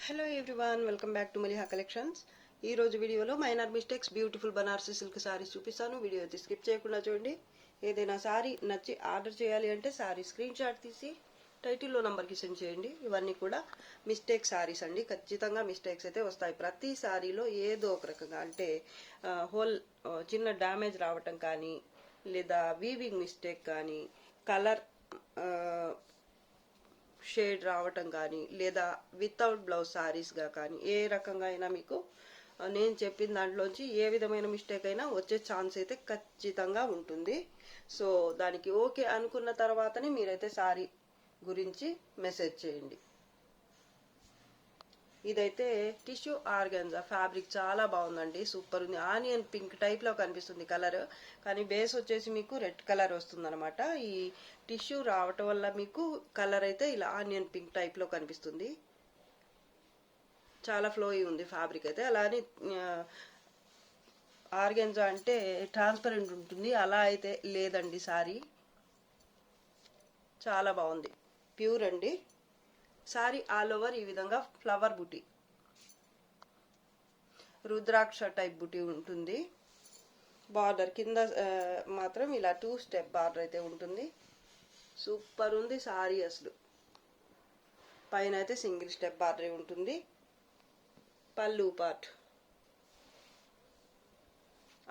Hello everyone, welcome back to Maliha collections. ఈ రోజు వీడియోలో minor mistakes beautiful Banarasi silk saris చూపిస్తాను. వీడియో అయితే స్కిప్ చేయకుండా చూడండి. ఏదైనా సారీ నచ్చి ఆర్డర్ చేయాలి అంటే సారీ స్క్రీన్ షాట్ తీసి టైటిల్లో నంబర్కి సెండ్ చేయండి. ఇవన్నీ కూడా మిస్టేక్ సారీస్ అండి. ఖచ్చితంగా మిస్టేక్స్ అయితే వస్తాయి. ప్రతి సారీలో ఏదో ఒక రకంగా అంటే హోల్ చిన్న డ్యామేజ్ రావటం కానీ, లేదా వీవింగ్ మిస్టేక్ కానీ, కలర్ షేడ్ రావటం కానీ, లేదా వితౌట్ బ్లౌజ్ సారీస్గా కానీ, ఏ రకంగా అయినా మీకు నేను చెప్పిన దాంట్లోంచి ఏ విధమైన మిస్టేక్ అయినా వచ్చే ఛాన్స్ అయితే ఖచ్చితంగా ఉంటుంది. సో దానికి ఓకే అనుకున్న తర్వాతనే మీరైతే సారీ గురించి మెసేజ్ చేయండి. ఇదైతే టిష్యూ ఆర్గాన్జా ఫ్యాబ్రిక్ చాలా బాగుందండి, సూపర్ ఉంది. ఆనియన్ పింక్ టైప్ లో కనిపిస్తుంది కలర్, కానీ బేస్ వచ్చేసి మీకు రెడ్ కలర్ వస్తుంది అనమాట. ఈ టిష్యూ రావటం వల్ల మీకు కలర్ అయితే ఇలా ఆనియన్ పింక్ టైప్ లో కనిపిస్తుంది. చాలా ఫ్లోయి ఉంది ఫ్యాబ్రిక్ అయితే. అలానే ఆర్గాన్జా అంటే ట్రాన్స్పరెంట్ ఉంటుంది, అలా అయితే లేదండి. సారీ చాలా బాగుంది, ప్యూర్ అండి. సారీ ఆల్ ఓవర్ ఈ విధంగా ఫ్లవర్ బుటీ, రుద్రాక్ష టైప్ బుటీ ఉంటుంది. బార్డర్ కింద మాత్రం ఇలా 2 స్టెప్ బార్డర్ అయితే ఉంటుంది. సూపర్ ఉంది సారీ అసలు. పైన అయితే సింగిల్ స్టెప్ బార్డర్ ఉంటుంది. పళ్ళు పార్ట్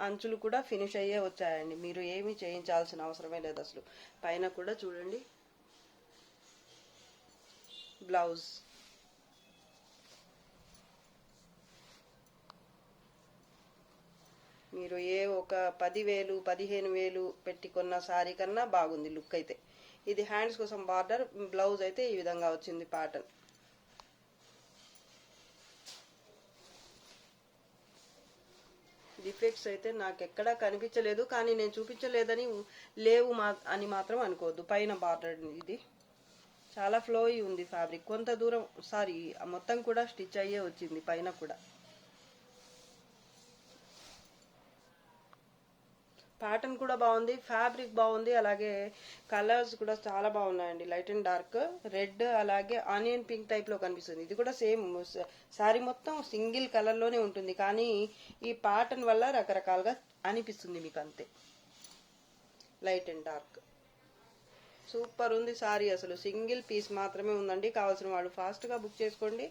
అంచులు కూడా ఫినిష్ అయ్యే వచ్చాయండి, మీరు ఏమీ చేయించాల్సిన అవసరమే లేదు అసలు. పైన కూడా చూడండి బ్లౌజ్. మీరు ఏ ఒక 10,000 15,000 పెట్టి కొన్న సారీ కన్నా బాగుంది లుక్ అయితే. ఇది హ్యాండ్స్ కోసం బార్డర్, బ్లౌజ్ అయితే ఈ విధంగా వచ్చింది ప్యాటర్న్. డిఫెక్ట్స్ అయితే నాకు ఎక్కడా కనిపించలేదు, కానీ నేను చూపించలేదని లేవు అని మాత్రం అనుకోవద్దు. పైన బార్డర్ ఇది చాలా ఫ్లోయి ఉంది ఫ్యాబ్రిక్. కొంత దూరం సారీ మొత్తం కూడా స్టిచ్ అయ్యే వచ్చింది. పైన కూడా ప్యాటర్న్ కూడా బాగుంది, ఫ్యాబ్రిక్ బాగుంది, అలాగే కలర్స్ కూడా చాలా బాగున్నాయండి. లైట్ అండ్ డార్క్, రెడ్ అలాగే ఆనియన్ పింక్ టైప్ లో కనిపిస్తుంది. ఇది కూడా సేమ్ సారీ మొత్తం సింగిల్ కలర్ లోనే ఉంటుంది, కానీ ఈ ప్యాటర్న్ వల్ల రకరకాలుగా అనిపిస్తుంది మీకు అంతే. లైట్ అండ్ డార్క్ సూపర్ ఉంది సారీ అసలు. సింగిల్ పీస్ మాత్రమే ఉందండి, కావాల్సిన వాళ్ళు ఫాస్ట్ గా బుక్ చేసుకోండి.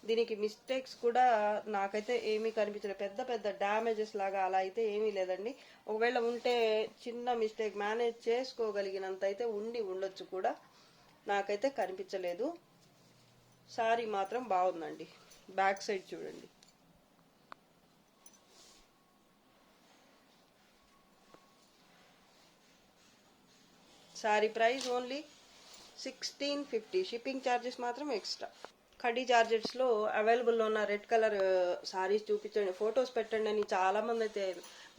దీనికి మిస్టేక్స్ కూడా నాకైతే ఏమీ కనిపించలేదు. పెద్ద పెద్ద డ్యామేజెస్ లాగా అలా అయితే ఏమీ లేదండి. ఒకవేళ ఉంటే చిన్న మిస్టేక్ మేనేజ్ చేసుకోగలిగినంత అయితే ఉండొచ్చు కూడా, నాకైతే కనిపించలేదు. సారీ మాత్రం బాగుందండి. బ్యాక్ సైడ్ చూడండి. Sorry price only 1650. Shipping charges మాత్రం ఎక్స్ట్రా. కడ్డీ జార్జెట్స్లో అవైలబుల్లో ఉన్న రెడ్ కలర్ సారీస్ చూపించండి, ఫొటోస్ పెట్టండి అని చాలా మంది అయితే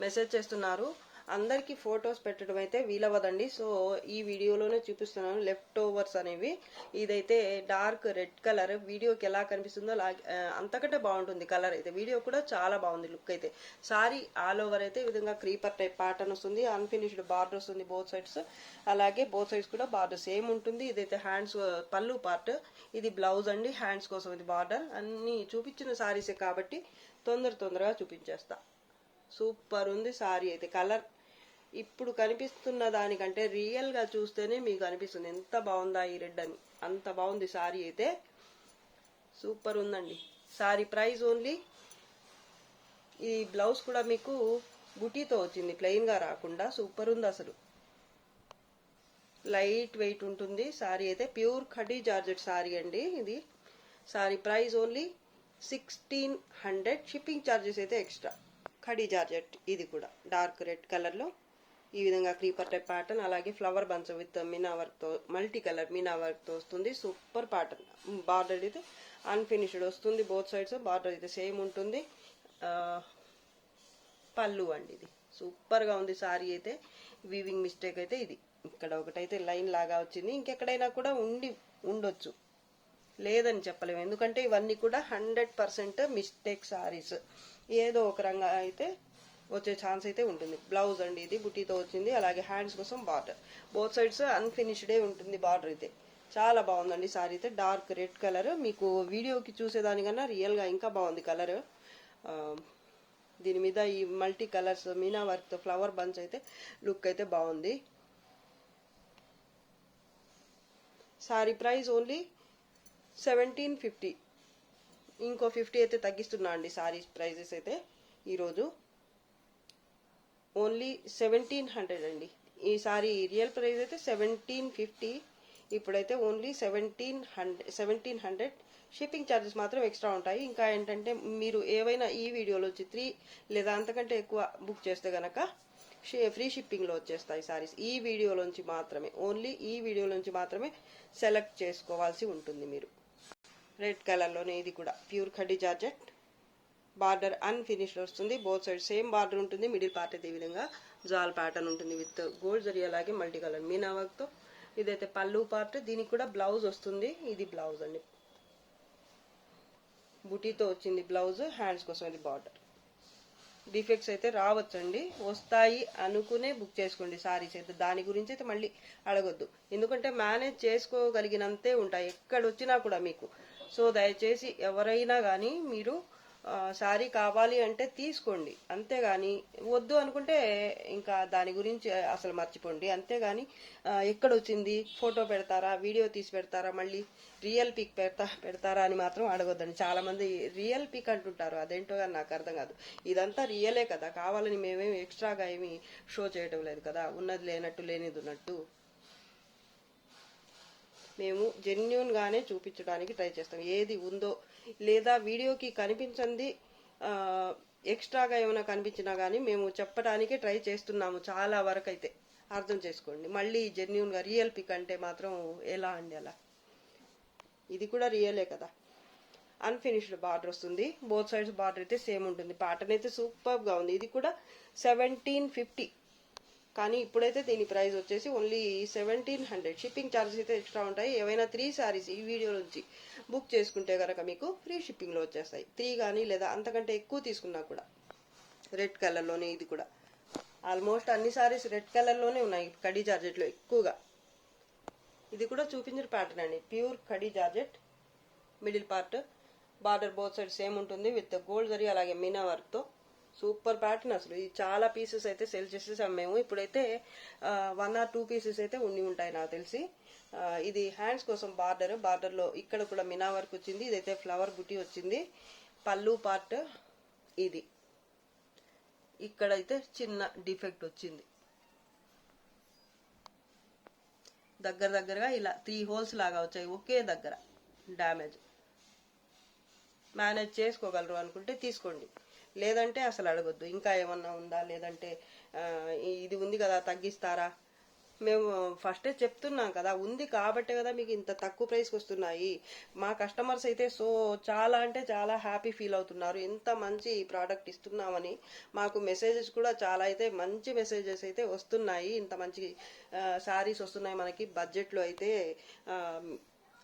మెసేజ్ చేస్తున్నారు. అందరికీ ఫొటోస్ పెట్టడం అయితే వీలవ్వదండి. సో ఈ వీడియోలోనే చూపిస్తున్నాను లెఫ్ట్ ఓవర్స్ అనేవి. ఇదైతే డార్క్ రెడ్ కలర్, వీడియోకి ఎలా కనిపిస్తుందో అంతకంటే బాగుంటుంది కలర్ అయితే. వీడియో కూడా చాలా బాగుంది లుక్ అయితే. సారీ ఆల్ ఓవర్ అయితే ఈ విధంగా క్రీపర్ టైప్ ప్యాటర్న్ వస్తుంది. అన్ఫినిష్డ్ బార్డర్ వస్తుంది బోత్ సైడ్స్, అలాగే బోత్ సైడ్స్ కూడా బార్డర్ సేమ్ ఉంటుంది. ఇదైతే హ్యాండ్స్ పళ్ళు పార్ట్, ఇది బ్లౌజ్ అండి. హ్యాండ్స్ కోసం ఇది బార్డర్. అన్ని చూపించిన సారీసే కాబట్టి తొందరగా చూపించేస్తా. సూపర్ ఉంది సారీ అయితే. కలర్ ఇప్పుడు కనిపిస్తున్న దానికంటే రియల్ గా చూస్తేనే మీకు అనిపిస్తుంది ఎంత బాగుందా ఈ రెడ్ అని. అంత బాగుంది సారీ అయితే, సూపర్ ఉందండి. Sorry price only. ఈ బ్లౌజ్ కూడా మీకు బుటీతో వచ్చింది, ప్లెయిన్ గా రాకుండా. సూపర్ ఉంది అసలు. లైట్ వెయిట్ ఉంటుంది సారీ అయితే. ప్యూర్ ఖడీ జార్జెట్ సారీ అండి ఇది. Sorry price only 1600. Shipping charges అయితే ఎక్స్ట్రా. ఖడీ జార్జెట్ ఇది కూడా డార్క్ రెడ్ కలర్ లో ఈ విధంగా క్రీపర్ టైప్ ప్యాటర్న్, అలాగే flower bunch with Meena work తో, మల్టీ కలర్ మీనా వర్క్ తో వస్తుంది. Super pattern. బార్డర్ అయితే అన్ఫినిష్డ్ వస్తుంది బోత్ సైడ్స్. బార్డర్ అయితే సేమ్ ఉంటుంది. పళ్ళు అండి ఇది. సూపర్ గా ఉంది సారీ అయితే. వీవింగ్ మిస్టేక్ అయితే ఇది ఇక్కడ ఒకటైతే లైన్ లాగా వచ్చింది. ఇంకెక్కడైనా కూడా ఉండొచ్చు, లేదని చెప్పలేము, ఎందుకంటే ఇవన్నీ కూడా 100% మిస్టేక్ సారీస్. ఏదో ఒక రంగా అయితే వచ్చే ఛాన్స్ అయితే ఉంటుంది. బ్లౌజ్ అండి ఇది, బుటీతో వచ్చింది. అలాగే హ్యాండ్స్ కోసం బార్డర్, బోత్ సైడ్స్ అన్ఫినిష్డే ఉంటుంది బార్డర్ అయితే. చాలా బాగుందండి సారీ అయితే. డార్క్ రెడ్ కలర్, మీకు వీడియోకి చూసేదానికన్నా రియల్గా ఇంకా బాగుంది కలర్. దీని మీద ఈ multi colours Meena work flower bunch అయితే లుక్ అయితే బాగుంది. Sorry price only 1750. ఇంకో 50 అయితే తగ్గిస్తున్నా అండి సారీ ప్రైజెస్ అయితే ఈరోజు. ఓన్లీ 1700 అండి. ఈ సారీ రియల్ ప్రైస్ అయితే 1750, ఇప్పుడైతే ఓన్లీ 1700. షిప్పింగ్ ఛార్జెస్ మాత్రం ఎక్స్ట్రా ఉంటాయి. ఇంకా ఏంటంటే మీరు ఏవైనా ఈ వీడియోలో వచ్చి 3 లేదా అంతకంటే ఎక్కువ బుక్ చేస్తే గనక ఫ్రీ షిప్పింగ్లో వచ్చేస్తాయి సారీస్. ఈ వీడియోలోంచి మాత్రమే, ఓన్లీ ఈ వీడియోలోంచి మాత్రమే సెలెక్ట్ చేసుకోవాల్సి ఉంటుంది మీరు. రెడ్ కలర్లోనే ఇది కూడా pure khaddi georgette. Border unfinished వస్తుంది, బోత్ సైడ్ సేమ్ బార్డర్ ఉంటుంది. మిడిల్ పార్ట్ అయితే ఈ విధంగా జాల్ ప్యాటర్న్ ఉంటుంది విత్ గోల్డ్ జరీ, అలాగే మల్టీ కలర్ మీనా వర్క్తో. ఇదైతే పళ్ళు పార్ట్, దీనికి కూడా బ్లౌజ్ వస్తుంది. ఇది బ్లౌజ్ అండి, బుటీతో వచ్చింది బ్లౌజ్. హ్యాండ్స్ కోసం ఇది బార్డర్. డిఫెక్ట్స్ అయితే రావచ్చండి, వస్తాయి అనుకునే బుక్ చేసుకోండి సారీస్ అయితే. దాని గురించి అయితే మళ్ళీ అడగొద్దు, ఎందుకంటే మేనేజ్ చేసుకోగలిగినంతే ఉంటాయి ఎక్కడ వచ్చినా కూడా మీకు. సో దయచేసి ఎవరైనా కానీ మీరు సారీ కావాలి అంటే తీసుకోండి, అంతేగాని వద్దు అనుకుంటే ఇంకా దాని గురించి అసలు మర్చిపోండి. అంతేగాని ఎక్కడొచ్చింది, ఫోటో పెడతారా, వీడియో తీసి పెడతారా, మళ్ళీ రియల్ పిక్ పెడతారా అని మాత్రం అడగొద్దండి. చాలా మంది రియల్ పిక్ అంటుంటారు, అదేంటో కానీ నాకు అర్థం కాదు. ఇదంతా రియలే కదా, కావాలని మేమేమి ఎక్స్ట్రాగా ఏమి షో చేయడం లేదు కదా, ఉన్నది లేనట్టు లేనిది ఉన్నట్టు. మేము జెన్యున్ గానే చూపించడానికి ట్రై చేస్తాం. ఏది ఉందో లేదా వీడియోకి కనిపించింది ఎక్స్ట్రాగా ఏమైనా కనిపించినా కానీ మేము చెప్పడానికి ట్రై చేస్తున్నాము చాలా వరకు అయితే, అర్థం చేసుకోండి. మళ్ళీ జెన్యున్గా రియల్ పిక్ అంటే మాత్రం ఎలా అండి అలా? ఇది కూడా రియలే కదా. అన్ఫినిష్డ్ బార్డర్ వస్తుంది, బోత్ సైడ్స్ బార్డర్ అయితే సేమ్ ఉంటుంది. ప్యాటర్న్ అయితే సూపర్గా ఉంది. ఇది కూడా 1750, కానీ ఇప్పుడైతే దీని ప్రైస్ వచ్చేసి ఓన్లీ 1700. షిప్పింగ్ ఛార్జెస్ అయితే ఎక్స్ట్రా ఉంటాయి. ఏవైనా 3 సారీస్ ఈ వీడియో నుంచి బుక్ చేసుకుంటే కనుక మీకు ఫ్రీ షిప్పింగ్లో వచ్చేస్తాయి. 3 కానీ లేదా అంతకంటే ఎక్కువ తీసుకున్నా కూడా. రెడ్ కలర్లోనే ఇది కూడా ఆల్మోస్ట్ అన్ని సారీస్ రెడ్ కలర్లోనే ఉన్నాయి కడీ జార్జెట్లో ఎక్కువగా. ఇది కూడా చూపించిన ప్యాటర్న్ అండి, pure khadi georgette. Middle part border both side same ఉంటుంది విత్ గోల్డ్ జరీ, అలాగే మీనా వర్క్తో. సూపర్ ప్యాటర్న్ అసలు. ఇది చాలా పీసెస్ అయితే సెల్ చేసేసాం మేము. ఇప్పుడైతే 1 or 2 పీసెస్ అయితే ఉండి ఉంటాయి నాకు తెలిసి. ఇది హ్యాండ్స్ కోసం బార్డర్లో ఇక్కడ కూడా మీనా వర్క్ వచ్చింది. ఇదైతే ఫ్లవర్ బుటీ వచ్చింది. పళ్ళు పార్ట్ ఇది, ఇక్కడైతే చిన్న డిఫెక్ట్ వచ్చింది. దగ్గరగా ఇలా 3 హోల్స్ లాగా వచ్చాయి ఒకే దగ్గర. డ్యామేజ్. మేనేజ్ చేసుకోగలరు అనుకుంటే తీసుకోండి, లేదంటే అసలు అడగొద్దు. ఇంకా ఏమన్నా ఉందా, లేదంటే ఇది ఉంది కదా తగ్గిస్తారా? మేము ఫస్టే చెప్తున్నాం కదా, ఉంది కాబట్టే కదా మీకు ఇంత తక్కువ ప్రైస్కి వస్తున్నాయి. మా కస్టమర్స్ అయితే చాలా అంటే చాలా హ్యాపీ ఫీల్ అవుతున్నారు, ఎంత మంచి ప్రోడక్ట్ ఇస్తున్నామని. మాకు మెసేజెస్ కూడా చాలా అయితే మంచి మెసేజెస్ అయితే వస్తున్నాయి, ఇంత మంచి శారీస్ వస్తున్నాయి మనకి బడ్జెట్లో అయితే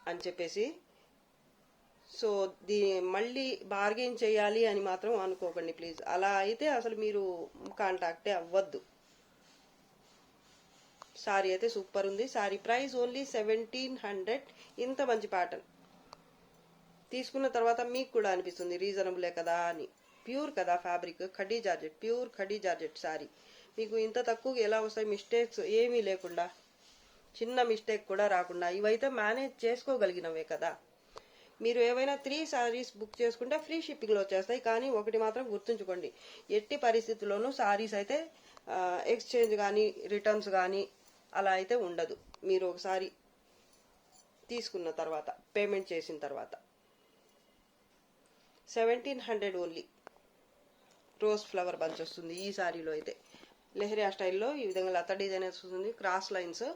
అని చెప్పేసి. సో మళ్ళీ బార్గెయిన్ చేయాలి అని మాత్రం అనుకోకండి ప్లీజ్. అలా అయితే అసలు మీరు కాంటాక్టే అవ్వద్దు. సారీ అయితే సూపర్ ఉంది. Sorry price only 1700. ఇంత మంచి ప్యాటర్న్ తీసుకున్న తర్వాత మీకు కూడా అనిపిస్తుంది రీజనబులే కదా అని. ప్యూర్ కదా fabric, khaddi georgette, pure khaddi georgette sorry. మీకు ఇంత తక్కువ ఎలా వస్తాయి? మిస్టేక్స్ ఏమీ లేకుండా, చిన్న మిస్టేక్ కూడా రాకుండా. ఇవైతే మేనేజ్ చేసుకోగలిగినవే కదా. మీరు ఏవైనా 3 సారీస్ బుక్ చేసుకుంటే ఫ్రీ షిప్పింగ్లో వచ్చేస్తాయి. కానీ ఒకటి మాత్రం గుర్తుంచుకోండి, ఎట్టి పరిస్థితుల్లోనూ సారీస్ అయితే ఎక్స్చేంజ్ కానీ రిటర్న్స్ కానీ అలా అయితే ఉండదు. మీరు ఒకసారి తీసుకున్న తర్వాత, పేమెంట్ చేసిన తర్వాత. 1700 ఓన్లీ. రోజ్ ఫ్లవర్ బంచ్ వస్తుంది ఈ సారీలో అయితే. లెహరియా స్టైల్లో ఈ విధంగా లత డిజైన్ వస్తుంది, cross lines,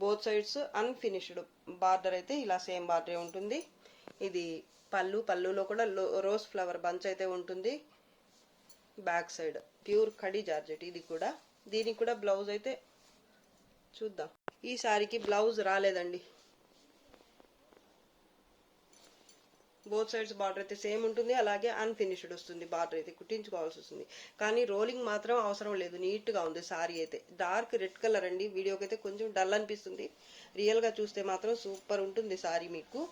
both sides unfinished. Border అయితే ఇలా సేమ్ బార్డరే ఉంటుంది. ఇది పళ్ళులో కూడా రోజ్ ఫ్లవర్ బంచ్ అయితే ఉంటుంది. Back side pure khadi georgette ఇది కూడా. దీనికి కూడా బ్లౌజ్ అయితే చూద్దాం. ఈ సారీకి బ్లౌజ్ రాలేదండి, బోత్ సైడ్స్ బార్డర్ అయితే సేమ్ ఉంటుంది, అలాగే అన్ఫినిష్డ్ వస్తుంది. బార్డర్ అయితే కుట్టించుకోవాల్సి వస్తుంది, కానీ రోలింగ్ మాత్రం అవసరం లేదు. నీట్గా ఉంది సారీ అయితే. డార్క్ రెడ్ కలర్ అండి, వీడియోకి అయితే కొంచెం డల్ అనిపిస్తుంది, రియల్గా చూస్తే మాత్రం సూపర్ ఉంటుంది సారీ. మీకు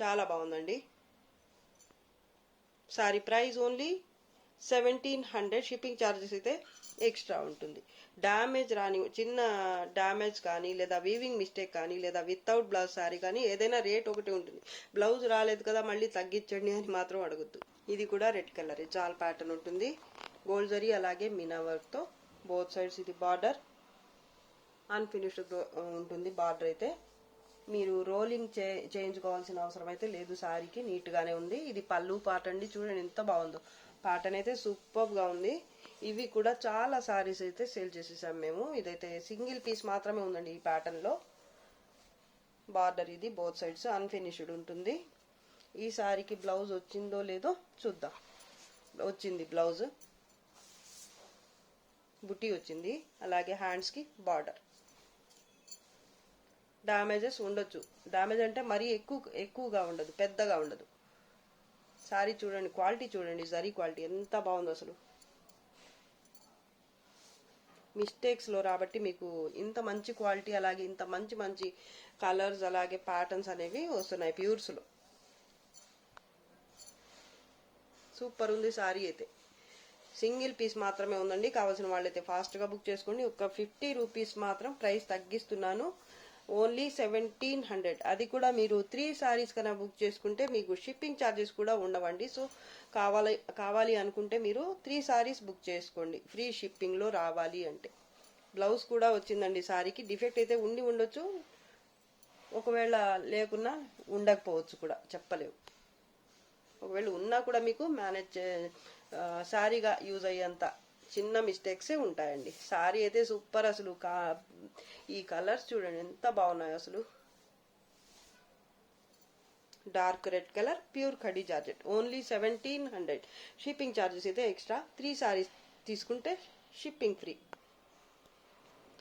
చాలా బాగుందండి. Sorry price only 1700. Shipping charges అయితే ఎక్స్ట్రా ఉంటుంది. డ్యామేజ్ రాని, చిన్న డ్యామేజ్ కానీ లేదా వీవింగ్ మిస్టేక్ కానీ లేదా వితౌట్ బ్లౌజ్ శారీ కానీ ఏదైనా రేట్ ఒకటి ఉంటుంది. బ్లౌజ్ రాలేదు కదా మళ్ళీ తగ్గించండి అని మాత్రం అడగద్దు. ఇది కూడా రెడ్ కలర్ జాల్ ప్యాటర్న్ ఉంటుంది, గోల్డ్ జరీ అలాగే మీనా వర్క్తో బోత్ సైడ్స్. ఇది బార్డర్ అన్ఫినిష్డ్ ఉంటుంది. బార్డర్ అయితే మీరు రోలింగ్ చేయించుకోవాల్సిన అవసరం అయితే లేదు, సారీకి నీట్గానే ఉంది. ఇది పళ్ళు పార్ట్ అండి, చూడండి ఎంత బాగుందో. ప్యాటర్న్ అయితే సూపర్గా ఉంది. ఇవి కూడా చాలా సారీస్ అయితే సేల్ చేసేసాం మేము. ఇదైతే సింగిల్ పీస్ మాత్రమే ఉందండి ఈ ప్యాటర్న్లో. బార్డర్ ఇది బోత్ సైడ్స్ అన్ఫినిష్డ్ ఉంటుంది. ఈ సారీకి బ్లౌజ్ వచ్చిందో లేదో చూద్దాం. వచ్చింది బ్లౌజ్, బుట్టి వచ్చింది, అలాగే హ్యాండ్స్కి బార్డర్. డ్యామేజెస్ ఉండొచ్చు, డ్యామేజ్ అంటే మరీ ఎక్కువగా ఉండదు, పెద్దగా ఉండదు. సారీ చూడండి, క్వాలిటీ చూడండి, జరీ క్వాలిటీ ఎంత బాగుందో అసలు. మిస్టేక్స్లో రాబట్టి మీకు ఇంత మంచి క్వాలిటీ, అలాగే ఇంత మంచి మంచి కలర్స్ అలాగే ప్యాటర్న్స్ అనేవి వస్తున్నాయి ప్యూర్స్లో. సూపర్ ఉంది సారీ అయితే. సింగిల్ పీస్ మాత్రమే ఉందండి, కావాల్సిన వాళ్ళైతే ఫాస్ట్గా బుక్ చేసుకోండి. ఒక 50 రూపీస్ మాత్రం ప్రైస్ తగ్గిస్తున్నాను, ఓన్లీ 1700. అది కూడా మీరు 3 సారీస్ కన్నా బుక్ చేసుకుంటే మీకు షిప్పింగ్ ఛార్జెస్ కూడా ఉండవండి. సో కావాలి అనుకుంటే మీరు 3 సారీస్ బుక్ చేసుకోండి, ఫ్రీ షిప్పింగ్లో రావాలి అంటే. బ్లౌజ్ కూడా వచ్చిందండి సారీకి. డిఫెక్ట్ అయితే ఉండొచ్చు, ఒకవేళ లేకున్నా ఉండకపోవచ్చు కూడా, చెప్పలేవు. ఒకవేళ ఉన్నా కూడా మీకు మేనేజ్ సారీగా యూజ్ అయ్యేంత చిన్న మిస్టేక్సే ఉంటాయండి. సారీ అయితే సూపర్ అసలు. ఈ కలర్స్ చూడండి ఎంత బాగున్నాయి అసలు. Dark red colour, pure khadi georgette, only 1700. Shipping charges అయితే ఎక్స్ట్రా. 3 సారీస్ తీసుకుంటే షిప్పింగ్ ఫ్రీ.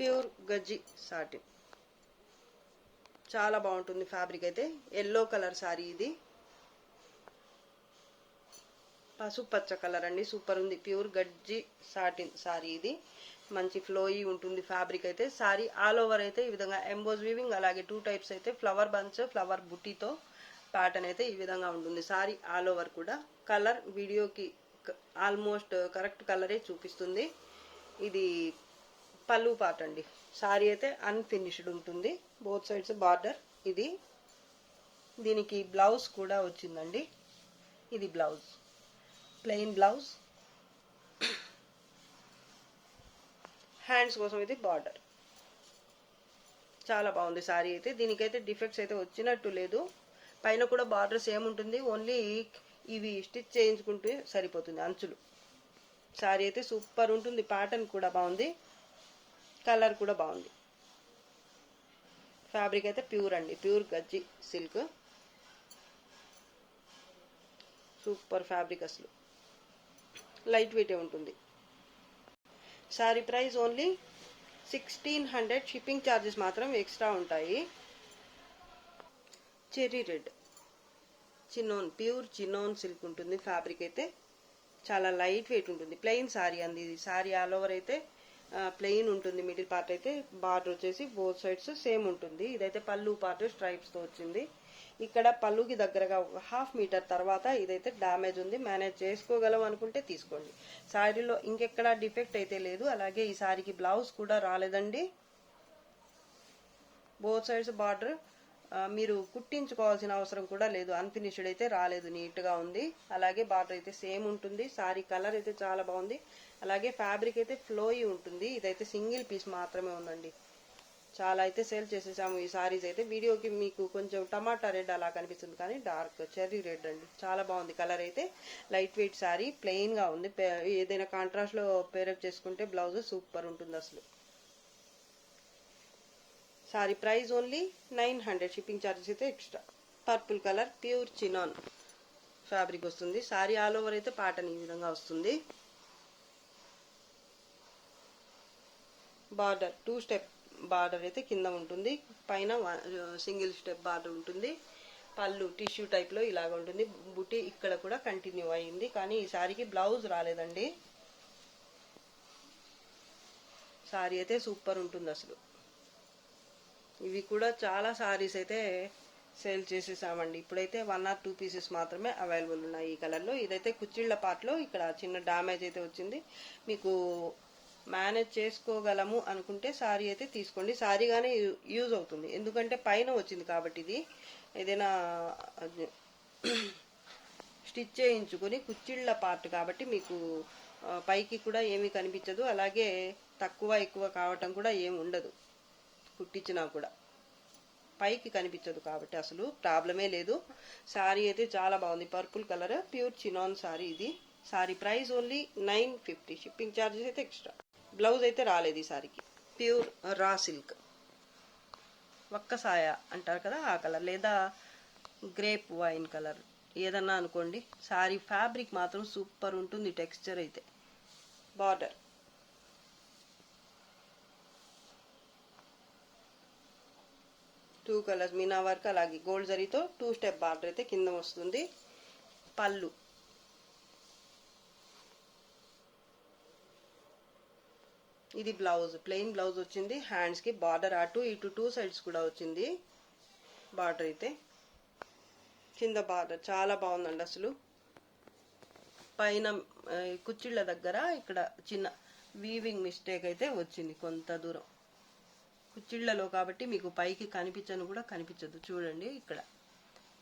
ప్యూర్ గజ్జి సాటిన్, చాలా బాగుంటుంది ఫ్యాబ్రిక్ అయితే. ఎల్లో కలర్ సారీ ఇది, పసుపు పచ్చ కలర్ అండి, సూపర్ ఉంది. ప్యూర్ గజ్జి సాటిన్ సారీ ఇది, మంచి ఫ్లోయి ఉంటుంది ఫ్యాబ్రిక్ అయితే. సారీ ఆల్ ఓవర్ అయితే ఈ విధంగా ఎంబోజ్ వీవింగ్, అలాగే 2 టైప్స్ అయితే ఫ్లవర్ బంచ్, ఫ్లవర్ బుట్టీతో ప్యాటర్న్ అయితే ఈ విధంగా ఉంటుంది. సారీ ఆల్ ఓవర్ కూడా కలర్ వీడియోకి ఆల్మోస్ట్ కరెక్ట్ కలరే చూపిస్తుంది. ఇది పళ్ళు పార్ట్ అండి. సారీ అయితే అన్ఫినిష్డ్ ఉంటుంది, బోత్ సైడ్స్ బార్డర్. ఇది దీనికి బ్లౌజ్ కూడా వచ్చిందండి. ఇది బ్లౌజ్, ప్లెయిన్ బ్లౌజ్. హ్యాండ్స్ కోసం ఇది బార్డర్. చాలా బాగుంది సారీ అయితే. దీనికైతే డిఫెక్ట్స్ అయితే వచ్చినట్టు లేదు. పైన కూడా బార్డర్ సేమ్ ఉంటుంది, ఓన్లీ ఇవి స్టిచ్ చేయించుకుంటే సరిపోతుంది అంచులు. సారీ అయితే సూపర్ ఉంటుంది, ప్యాటర్న్ కూడా బాగుంది, కలర్ కూడా బాగుంది. ఫ్యాబ్రిక్ అయితే ప్యూర్ అండి, ప్యూర్ గజ్జి సిల్క్. సూపర్ ఫ్యాబ్రిక్ అసలు, లైట్ వెయిటే ఉంటుంది. Sorry price only 1600. Shipping charges మాత్రం ఎక్స్ట్రా ఉంటాయి. చెర్రీ రెడ్ చిన్నోన్, ప్యూర్ చిన్నోన్ సిల్క్ ఉంటుంది. ఫ్యాబ్రిక్ అయితే చాలా లైట్ వెయిట్ ఉంటుంది. ప్లెయిన్ సారీ అంది ఇది. సారీ ఆల్ ఓవర్ అయితే ప్లెయిన్ ఉంటుంది. మిడిల్ పార్ట్ అయితే బార్డర్ వచ్చేసి బోత్ సైడ్స్ సేమ్ ఉంటుంది. ఇదైతే పళ్ళు పార్ట్ స్ట్రైప్స్తో వచ్చింది. ఇక్కడ పళ్ళుకి దగ్గరగా 1/2 మీటర్ తర్వాత ఇదైతే డ్యామేజ్ ఉంది, మేనేజ్ చేసుకోగలం అనుకుంటే తీసుకోండి. శారీలో ఇంకెక్కడ డిఫెక్ట్ అయితే లేదు. అలాగే ఈ శారీకి బ్లౌజ్ కూడా రాలేదండి. బోత్ సైడ్స్ బార్డర్ మీరు కుట్టించుకోవాల్సిన అవసరం కూడా లేదు, అన్ఫినిష్డ్ అయితే రాలేదు, నీట్గా ఉంది. అలాగే బార్డర్ అయితే సేమ్ ఉంటుంది. శారీ కలర్ అయితే చాలా బాగుంది, అలాగే ఫ్యాబ్రిక్ అయితే ఫ్లోయి ఉంటుంది. ఇదైతే సింగిల్ పీస్ మాత్రమే ఉందండి. చాలా అయితే సేల్ చేసేసాము ఈ సారీస్ అయితే. వీడియోకి మీకు కొంచెం టమాటా రెడ్ అలా కనిపిస్తుంది, కానీ డార్క్ చెర్రీ రెడ్ అండి, చాలా బాగుంది. కలర్ అయితే లైట్ వెయిట్ సారీ, ప్లెయిన్గా ఉంది. ఏదైనా కాంట్రాస్ట్లో పేరప్ చేసుకుంటే బ్లౌజ్ సూపర్ ఉంటుంది అసలు. Sari price only 900. Shipping charges అయితే extra. Purple colour, pure chinon fabric వస్తుంది. సారీ ఆల్ ఓవర్ అయితే ప్యాటర్న్ ఈ విధంగా వస్తుంది. బార్డర్ 2 స్టెప్ బార్డర్ అయితే కింద ఉంటుంది, పైన సింగిల్ స్టెప్ బార్డర్ ఉంటుంది. పళ్ళు టిష్యూ టైప్లో ఇలాగ ఉంటుంది. బుటీ ఇక్కడ కూడా కంటిన్యూ అయ్యింది, కానీ ఈ శారీకి బ్లౌజ్ రాలేదండి. శారీ అయితే సూపర్ ఉంటుంది అసలు. ఇవి కూడా చాలా శారీస్ అయితే సేల్ చేసేసామండి. ఇప్పుడైతే 1 or 2 పీసెస్ మాత్రమే అవైలబుల్ ఉన్నాయి ఈ కలర్లో. ఇదైతే కుచ్చిళ్ళ పార్ట్లో ఇక్కడ చిన్న డ్యామేజ్ అయితే వచ్చింది. మీకు మేనేజ్ చేసుకోగలము అనుకుంటే శారీ అయితే తీసుకోండి. శారీగానే యూజ్ అవుతుంది, ఎందుకంటే పైన వచ్చింది కాబట్టి. ఇది ఏదైనా స్టిచ్ చేయించుకొని కుచ్చిళ్ళ పార్ట్ కాబట్టి మీకు పైకి కూడా ఏమీ కనిపించదు. అలాగే తక్కువ ఎక్కువ కావటం కూడా ఏమి ఉండదు, కుట్టించినా కూడా పైకి కనిపించదు కాబట్టి అసలు ప్రాబ్లమే లేదు. శారీ అయితే చాలా బాగుంది. Purple colour pure chinon sari ఇది. Sari price only 950. Shipping charges అయితే ఎక్స్ట్రా. బ్లౌజ్ అయితే రాలేదు ఈ శారీకి. ప్యూర్ రా సిల్క్, వక్కసాయ అంటారు కదా ఆ కలర్, లేదా గ్రేప్ వైన్ కలర్ ఏదన్నా అనుకోండి. శారీ ఫ్యాబ్రిక్ మాత్రం సూపర్ ఉంటుంది. టెక్స్చర్ అయితే బార్డర్ 2 కలర్స్ మీనా వర్క్, అలాగే గోల్డ్ జరీతో 2 స్టెప్ బార్డర్ అయితే కింద వస్తుంది. పళ్ళు ఇది బ్లౌజ్, ప్లెయిన్ బ్లౌజ్ వచ్చింది. హ్యాండ్స్కి బార్డర్ అటు ఇటు 2 సైడ్స్ కూడా వచ్చింది బార్డర్ అయితే. కింద బార్డర్ చాలా బాగుందండి అసలు. పైన కుచ్చిళ్ళ దగ్గర ఇక్కడ చిన్న వీవింగ్ మిస్టేక్ అయితే వచ్చింది కొంత దూరం కుచ్చిళ్ళలో, కాబట్టి మీకు పైకి కనిపించను కూడా కనిపించదు. చూడండి ఇక్కడ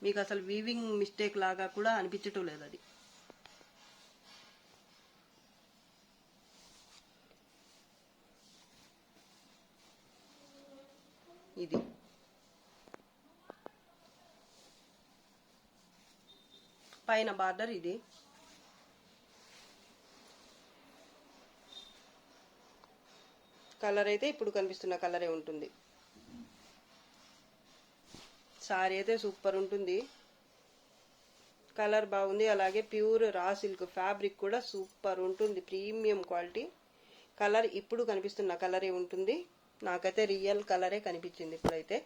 మీకు అసలు వీవింగ్ మిస్టేక్ లాగా కూడా అనిపించటం లేదు అది. ఇది పైన బార్డర్, ఇది కలర్ అయితే ఇప్పుడు కనిపిస్తున్న కలరే ఉంటుంది. సారీ అయితే సూపర్ ఉంటుంది, కలర్ బాగుంది. అలాగే ప్యూర్ రా సిల్క్ ఫ్యాబ్రిక్ కూడా సూపర్ ఉంటుంది, ప్రీమియం క్వాలిటీ. కలర్ ఇప్పుడు కనిపిస్తున్న కలరే ఉంటుంది. నాకైతే రియల్ కలరే కనిపించింది ఇప్పుడైతే.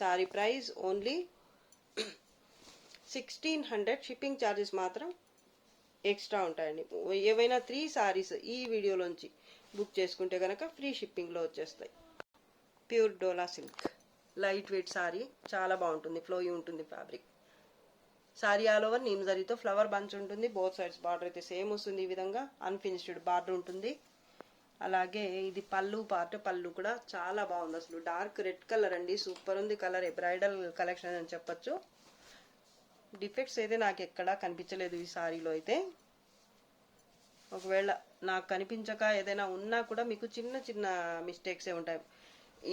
Sorry price only 1600. Shipping charges మాత్రం ఎక్స్ట్రా ఉంటాయండి. ఏవైనా 3 సారీస్ ఈ వీడియోలోంచి బుక్ చేసుకుంటే కనుక ఫ్రీ షిప్పింగ్లో వచ్చేస్తాయి. ప్యూర్ డోలా సిల్క్ లైట్ వెయిట్ సారీ, చాలా బాగుంటుంది, ఫ్లోయి ఉంటుంది fabric. Sorry all over neem జరీతో ఫ్లవర్ బంచ్ ఉంటుంది. బోత్ సైడ్స్ బార్డర్ అయితే సేమ్ వస్తుంది. ఈ విధంగా అన్ఫినిష్డ్ బార్డర్ ఉంటుంది. అలాగే ఇది పళ్ళు పార్ట్, పళ్ళు కూడా చాలా బాగుంది అసలు. డార్క్ రెడ్ కలర్ అండి, సూపర్ ఉంది కలర్. బ్రైడల్ కలెక్షన్ అని చెప్పచ్చు. డిఫెక్ట్స్ అయితే నాకు ఎక్కడా కనిపించలేదు ఈ సారీలో అయితే. ఒకవేళ నాకు కనిపించక ఏదైనా ఉన్నా కూడా మీకు చిన్న చిన్న మిస్టేక్సే ఉంటాయి.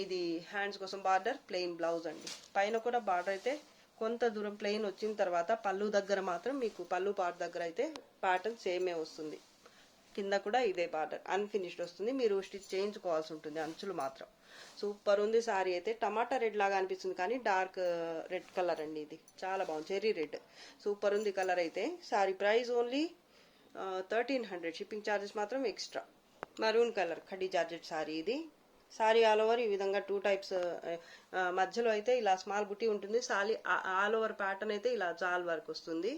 ఇది హ్యాండ్స్ కోసం బార్డర్, ప్లెయిన్ బ్లౌజ్ అండి. పైన కూడా బార్డర్ అయితే కొంత దూరం ప్లెయిన్ వచ్చిన తర్వాత పళ్ళు దగ్గర మాత్రం మీకు పళ్ళు పార్ట్ దగ్గర అయితే ప్యాటర్న్ సేమే వస్తుంది. కింద కూడా ఇదే బార్డర్ అన్ఫినిష్డ్ వస్తుంది. మీరు స్టిచ్ చేయించుకోవాల్సి ఉంటుంది అంచులు మాత్రం. సూపర్ ఉంది సారీ అయితే. టమాటా రెడ్ లాగా అనిపిస్తుంది కానీ డార్క్ రెడ్ కలర్ అండి, ఇది చాలా బాగుంది, చెర్రీ రెడ్. సూపర్ ఉంది కలర్ అయితే. Sari price only 1300. Shipping charges మాత్రం extra. Maroon colour khadi georgette sari ఇది. సారీ ఆల్ ఓవర్ ఈ విధంగా 2 టైప్స్, మధ్యలో అయితే ఇలా స్మాల్ బుట్టి ఉంటుంది. సారీ ఆల్ ఓవర్ ప్యాటర్న్ అయితే ఇలా జాల్ వర్క్ వస్తుంది.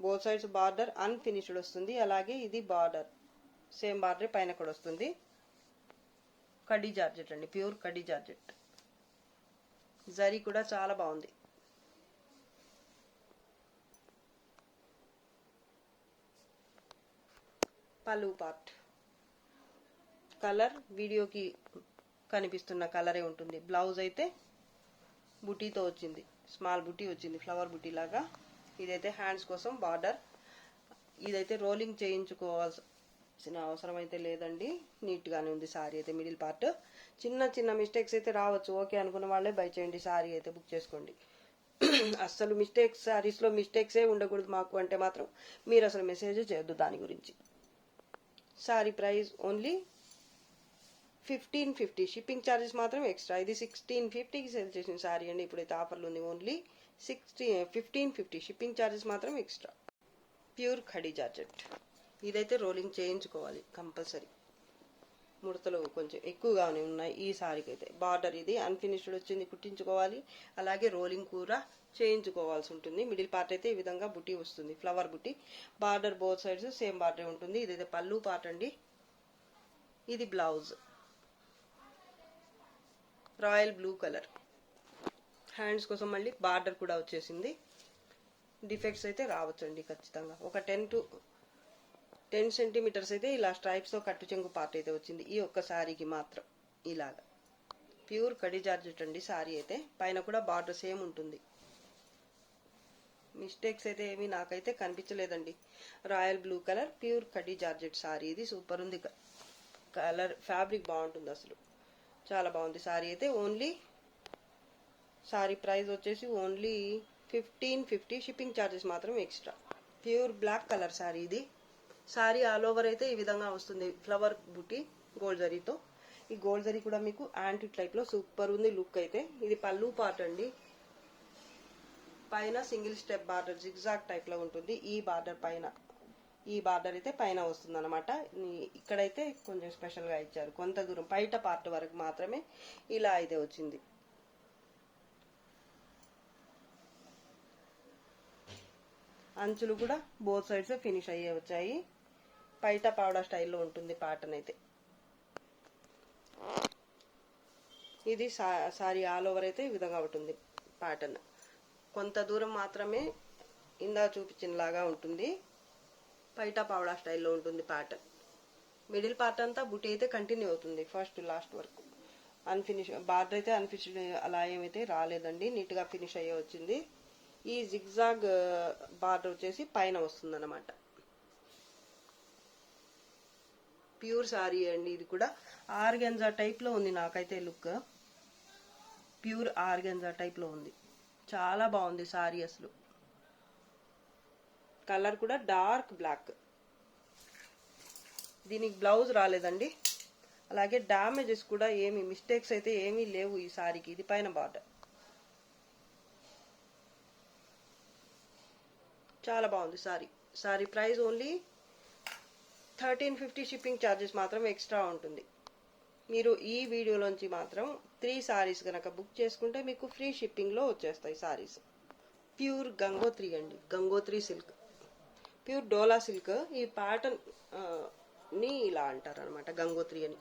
బోత్ సైడ్స్ బార్డర్ అన్ఫినిష్డ్ వస్తుంది. అలాగే ఇది బార్డర్ సేమ్ బార్డర్ పైన కూడా వస్తుంది. కడ్డీ జార్జెట్ అండి, ప్యూర్ కడ్డీ జార్జెట్. జరీ కూడా చాలా బాగుంది. పళ్ళు పార్ట్ కలర్ వీడియోకి కనిపిస్తున్న కలరే ఉంటుంది. బ్లౌజ్ అయితే బుటీతో వచ్చింది, స్మాల్ బుటీ వచ్చింది, ఫ్లవర్ బుటీ లాగా. ఇదైతే హ్యాండ్స్ కోసం బార్డర్. ఇదైతే రోలింగ్ చేయించుకోవాల్సిన అవసరం అయితే లేదండి, నీట్గానే ఉంది సారీ అయితే. మిడిల్ పార్ట్ చిన్న చిన్న మిస్టేక్స్ అయితే రావచ్చు, ఓకే అనుకున్న వాళ్ళే బై చేయండి, సారీ అయితే బుక్ చేసుకోండి. అస్సలు మిస్టేక్స్, సారీస్లో మిస్టేక్సే ఉండకూడదు మాకు అంటే మాత్రం మీరు అసలు మెసేజ్ చేయొద్దు దాని గురించి. Sorry price only 1550. Shipping charges మాత్రం ఎక్స్ట్రా. ఇది 1650కి సేల్ చేసిన సారీ అండి, ఇప్పుడైతే ఆఫర్లు ఉంది. ఓన్లీ 1550. షిప్పింగ్ ఛార్జెస్ మాత్రం ఎక్స్ట్రా. Pure khadi georgette. ఇదైతే రోలింగ్ చేయించుకోవాలి కంపల్సరీ. ముడతలు కొంచెం ఎక్కువగానే ఉన్నాయి ఈ సారీకి అయితే. బార్డర్ ఇది అన్ఫినిష్డ్ వచ్చింది, కుట్టించుకోవాలి. అలాగే రోలింగ్ కూడా చేయించుకోవాల్సి ఉంటుంది. మిడిల్ పార్ట్ అయితే ఈ విధంగా బుటీ వస్తుంది, ఫ్లవర్ బుటీ. Border both sides same border ఉంటుంది. ఇదైతే పళ్ళు పార్ట్ అండి. ఇది blouse royal blue colour. Hands కోసం మళ్ళీ బార్డర్ కూడా వచ్చేసింది. డిఫెక్ట్స్ అయితే రావచ్చండి ఖచ్చితంగా. ఒక 10 సెంటీమీటర్స్ అయితే ఇలా స్ట్రైప్స్తో కట్టు చెంగు పార్ట్ అయితే వచ్చింది ఈ ఒక్క శారీకి మాత్రం. ఇలాగా ప్యూర్ కడి జార్జెట్ అండి శారీ అయితే. పైన కూడా బార్డర్ సేమ్ ఉంటుంది. మిస్టేక్స్ అయితే ఏమీ నాకైతే కనిపించలేదండి. రాయల్ బ్లూ కలర్ ప్యూర్ కడి జార్జెట్ శారీ ఇది. సూపర్ ఉంది కలర్, ఫ్యాబ్రిక్ బాగుంటుంది అసలు, చాలా బాగుంది శారీ అయితే. ఓన్లీ శారీ ప్రైస్ వచ్చేసి ఓన్లీ 1550. షిప్పింగ్ ఛార్జెస్ మాత్రం extra. Pure black colour sari ఇది. శారీ ఆల్ ఓవర్ అయితే ఈ విధంగా వస్తుంది, ఫ్లవర్ బుటీ గోల్డ్ జరీతో. ఈ గోల్డ్ జరీ కూడా మీకు యాంటిక్ టైప్ లో సూపర్ ఉంది లుక్ అయితే. ఇది పళ్ళు పార్ట్ అండి. పైన single step border zigzag type లో ఉంటుంది. ఈ బార్డర్ పైన, ఈ బార్డర్ అయితే పైన వస్తుంది అనమాట. ఇక్కడైతే కొంచెం స్పెషల్ గా ఇచ్చారు. కొంత దూరం పైట పార్ట్ వరకు మాత్రమే ఇలా అయితే వచ్చింది. అంచులు కూడా బోత్ సైడ్స్ ఫినిష్ అయ్యే వచ్చాయి. పైట పౌడా స్టైల్లో ఉంటుంది ప్యాటర్న్ అయితే. ఇది సారీ ఆల్ ఓవర్ అయితే ఈ విధంగా ఉంటుంది ప్యాటర్న్. కొంత దూరం మాత్రమే ఇందా చూపించిన లాగా ఉంటుంది. పైట పౌడా స్టైల్లో ఉంటుంది ప్యాటర్న్. మిడిల్ పార్ట్ అంతా బుటీ అయితే కంటిన్యూ అవుతుంది ఫస్ట్ టు లాస్ట్ వరకు. అన్ఫినిష్ బార్డర్ అయితే అన్ఫినిష్డ్ అలా ఏమైతే రాలేదండి, నీట్ గా ఫినిష్ అయ్యే వచ్చింది. ఈ జిగ్జాగ్ బార్డర్ వచ్చేసి పైన వస్తుంది అనమాట. ప్యూర్ సారీ అండి ఇది కూడా. ఆర్గెన్జా టైప్ లో ఉంది నాకైతే లుక్. ప్యూర్ ఆర్గెన్జా టైప్ లో ఉంది, చాలా బాగుంది సారీ అసలు. కలర్ కూడా డార్క్ బ్లాక్. దీనికి బ్లౌజ్ రాలేదండి. అలాగే డామేజెస్ కూడా ఏమి మిస్టేక్స్ అయితే ఏమీ లేవు ఈ సారీకి. ఇది పైన బార్డర్ చాలా బాగుంది sorry. Sorry price only 1350. Shipping charges మాత్రం ఎక్స్ట్రా ఉంటుంది. మీరు ఈ వీడియోలోంచి మాత్రం 3 సారీస్ కనుక బుక్ చేసుకుంటే మీకు ఫ్రీ షిప్పింగ్లో వచ్చేస్తాయి సారీస్. ప్యూర్ గంగోత్రి అండి, గంగోత్రి సిల్క్, ప్యూర్ డోలా సిల్క్. ఈ ప్యాటర్న్ ని ఇలా అంటారు అనమాట, గంగోత్రి అని.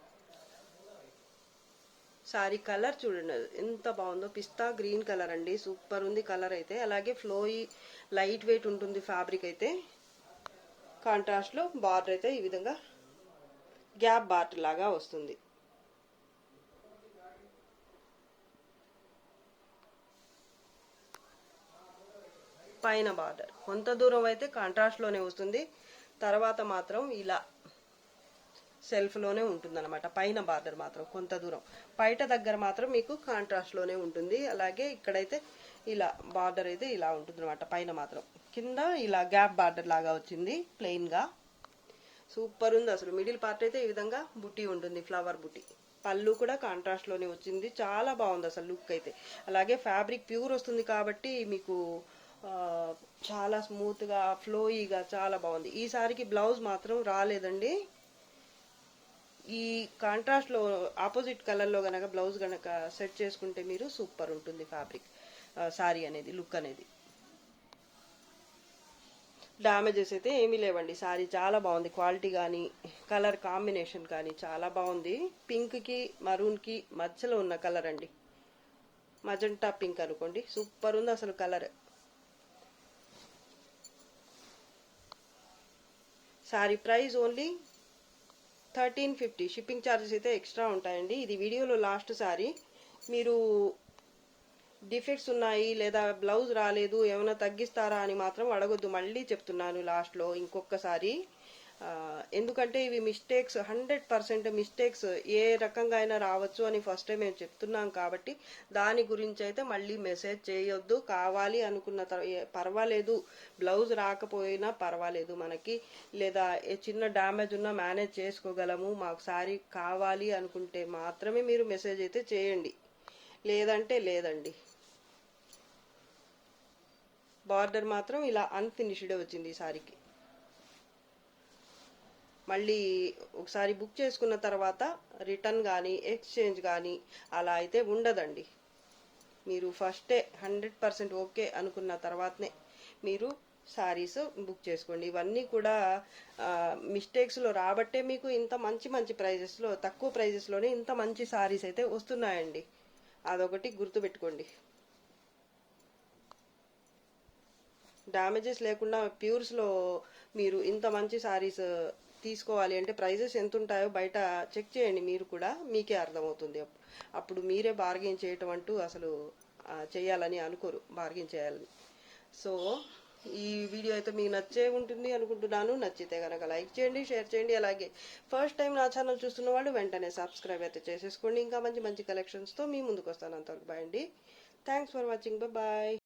సారీ కలర్ చూడండి ఎంత బాగుందో, పిస్తా గ్రీన్ కలర్ అండి, సూపర్ ఉంది కలర్ అయితే. అలాగే ఫ్లోయి లైట్ వెయిట్ ఉంటుంది ఫ్యాబ్రిక్ అయితే. కాంట్రాస్ట్ లో బార్డర్ అయితే ఈ విధంగా గ్యాప్ బార్డర్ లాగా వస్తుంది. పైన బార్డర్ కొంత దూరం అయితే కాంట్రాస్ట్ లోనే వస్తుంది, తర్వాత మాత్రం ఇలా సెల్ఫ్ లోనే ఉంటుంది అనమాట. పైన బార్డర్ మాత్రం కొంత దూరం, పైట దగ్గర మాత్రం మీకు కాంట్రాస్ట్ లోనే ఉంటుంది. అలాగే ఇక్కడైతే ఇలా బార్డర్ అయితే ఇలా ఉంటుంది అనమాట. పైన మాత్రం కింద ఇలా గ్యాప్ బార్డర్ లాగా వచ్చింది ప్లెయిన్ గా. సూపర్ ఉంది అసలు. మిడిల్ పార్ట్ అయితే ఈ విధంగా బుటీ ఉంటుంది, ఫ్లవర్ బుటీ. పళ్ళు కూడా కాంట్రాస్ట్ లోనే వచ్చింది, చాలా బాగుంది అసలు లుక్ అయితే. అలాగే ఫ్యాబ్రిక్ ప్యూర్ వస్తుంది కాబట్టి మీకు చాలా స్మూత్ గా ఫ్లోయిగా చాలా బాగుంది. ఈ సారీకి బ్లౌజ్ మాత్రం రాలేదండి. ఈ కాంట్రాస్ట్ లో ఆపోజిట్ కలర్ లో గనక బ్లౌజ్ గనక సెట్ చేసుకుంటే మీరు సూపర్ ఉంటుంది ఫ్యాబ్రిక్ సారీ అనేది, లుక్ అనేది. డామేజెస్ అయితే ఏమీ లేవండి. సారీ చాలా బాగుంది, క్వాలిటీ కానీ కలర్ కాంబినేషన్ కానీ చాలా బాగుంది. పింక్ కి మరూన్ కి మధ్యలో ఉన్న కలర్ అండి, మజంటా పింక్ అనుకోండి, సూపర్ ఉంది అసలు colour. Sorry price only 1350. Shipping charges అయితే ఎక్స్ట్రా ఉంటాయండి. ఇది వీడియోలో లాస్ట్ సారీ. మీరు డిఫెక్ట్స్ ఉన్నాయి లేదా బ్లౌజ్ రాలేదు ఏమైనా తగ్గిస్తారా అని మాత్రం అడగొద్దు, మళ్ళీ చెప్తున్నాను లాస్ట్లో ఇంకొకసారి. ఎందుకంటే ఇవి మిస్టేక్స్, 100% మిస్టేక్స్ ఏ రకంగా అయినా రావచ్చు అని ఫస్ట్ మేము చెప్తున్నాం కాబట్టి దాని గురించి అయితే మళ్ళీ మెసేజ్ చేయొద్దు. కావాలి అనుకున్న పర్వాలేదు, బ్లౌజ్ రాకపోయినా పర్వాలేదు మనకి, లేదా చిన్న డ్యామేజ్ ఉన్నా మేనేజ్ చేసుకోగలము, మాకు సారీ కావాలి అనుకుంటే మాత్రమే మీరు మెసేజ్ అయితే చేయండి, లేదంటే లేదండి. బార్డర్ మాత్రం ఇలా అన్ఫినిష్డ్ వచ్చింది ఈ సారీకి. మళ్ళీ ఒకసారి బుక్ చేసుకున్న తర్వాత రిటర్న్ కానీ ఎక్స్చేంజ్ కానీ అలా అయితే ఉండదండి. మీరు ఫస్టే 100% ఓకే అనుకున్న తర్వాతనే మీరు శారీస్ బుక్ చేసుకోండి. ఇవన్నీ కూడా మిస్టేక్స్లో రాబట్టే మీకు ఇంత మంచి మంచి ప్రైజెస్లో, తక్కువ ప్రైజెస్లోనే ఇంత మంచి శారీస్ అయితే వస్తున్నాయండి. అదొకటి గుర్తుపెట్టుకోండి. డ్యామేజెస్ లేకుండా ప్యూర్స్లో మీరు ఇంత మంచి శారీస్ తీసుకోవాలి అంటే ప్రైజెస్ ఎంత ఉంటాయో బయట చెక్ చేయండి. మీరు కూడా మీకే అర్థమవుతుంది. అప్పుడు మీరే బార్గెన్ చేయటం అంటూ అసలు చేయాలని అనుకోరు, బార్గెన్ చేయాలని. సో ఈ వీడియో అయితే మీకు నచ్చే ఉంటుంది అనుకుంటున్నాను. నచ్చితే కనుక లైక్ చేయండి, షేర్ చేయండి. అలాగే ఫస్ట్ టైం నా ఛానల్ చూస్తున్న వాళ్ళు వెంటనే సబ్స్క్రైబ్ అయితే చేసేసుకోండి. ఇంకా మంచి మంచి కలెక్షన్స్తో మీ ముందుకు వస్తాను. అంతవరకు బాయ్ అండి. Thanks for watching. బాయ్.